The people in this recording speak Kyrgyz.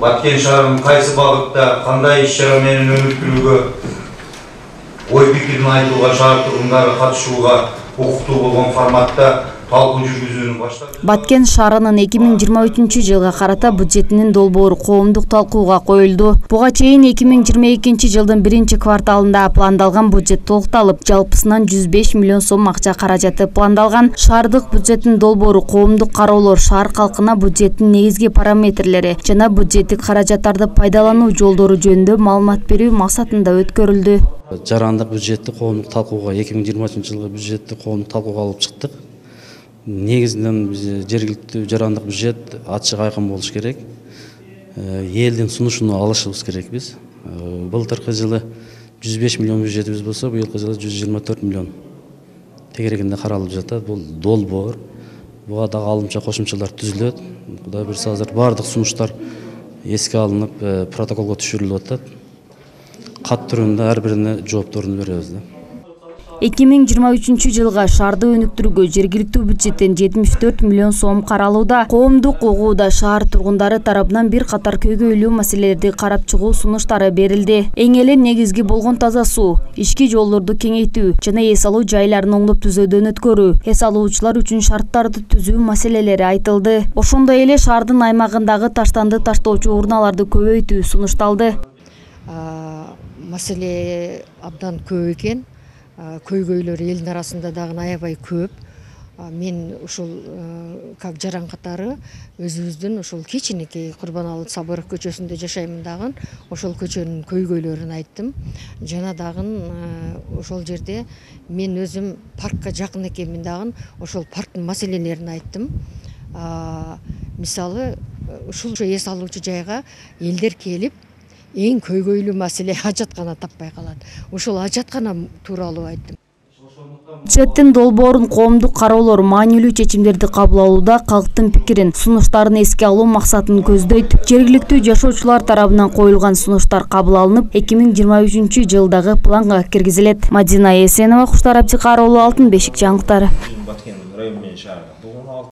Баткен шаарынын кайсы багытта кандай иш-чара менен өнүктүрүүгө ой пикирин айтууга шаар тургундары катышууга укуктуу болгон форматта талкуу жүргүзүүнү баштады. Баткен шаарынын 2023-жылга карата бюджетинин долбоору коомдук талкууга коюлду. Буга чейин 2022-жылдын 1-кварталында пландалган бюджет толукталып, жалпысынан 105 миллион сом акча каражаты пландалган. Шаардык бюджеттин долбоору коомдук кароолор шаар калкына бюджеттин негизги параметрлери жана бюджеттик каражаттарды пайдалануу жолдору жөнүндө маалымат берүү максатында өткөрүлдү. Жарандык бюджетти коомдук талкууга 2023-жылгы бюджетти коомдук талкууга алып чыктык. Негизинен жергиликтүү жарандык бюджет ачык айкын болуш керек. Элдин сунушуну алышыбыз керек биз. Былтыркы жылы 105 миллион бюджетибиз болсо, быйылкы жылы 124 миллион тегерегинде каралып жатат. Бул долбоор. Буга дагы алымча кошумчалар түзүлөт. Кудай буйрса азыр бардык сунуштар эске алынып, протоколго түшүрүлүп атат. Кат түрүндө ар бирине жоопторун беребиз. 2023-жылга шаарды өнүктүрүүгө жергиликтүү бюджеттен 74 миллион сом каралууда. Коомдук угууда шаар тургундары тарабынан бир катар көйгөйлүү маселелерди карап чыгуу сунуштары берилди. Эң эле негизги болгон таза суу, ички жолдорду кеңейтүү жана эс алуу жайларын оңдоп түзөөдөн өткөрүү, эс алуучулар үчүн шарттарды түзүү маселелери айтылды. Ошондой эле шаардын аймагындагы таштанды таштоочу урналарды көбөйтүү сунушталды. Маселе абдан көп экен. Көйгөйлөр элдин арасында дагы аябай көп. Мен ушул как жаран катары өзүбүздүн ушул кичинекей Курбаналы Сабыров көчөсүндө жашаймын дагы. Ошол көчөнүн көйгөйлөрүн айттым. Жана дагы ошол жерде мен өзүм паркка жакын экенмин дагы. Ошол парктын маселелерин айттым. Мисалы ушул эс алуучу жайга элдер келип эң көйгөйлүү маселе ажаткана таппай калат. Ошол ажаткана тууралуу айттым. Бюджеттин долбоорун коомдук кароолор маанилүү чечимдерди кабыл алууда калктын пикирин, сунуштарын эске алуу максатын көздөйт. Жергиликтүү жашоочулар тарабынан коюлган сунуштар кабыл алынып, 2023-жылдагы планга киргизилет. Мадина Эсенова, Куштар Абдикар уулу, Алтын бешик жаңылыктары.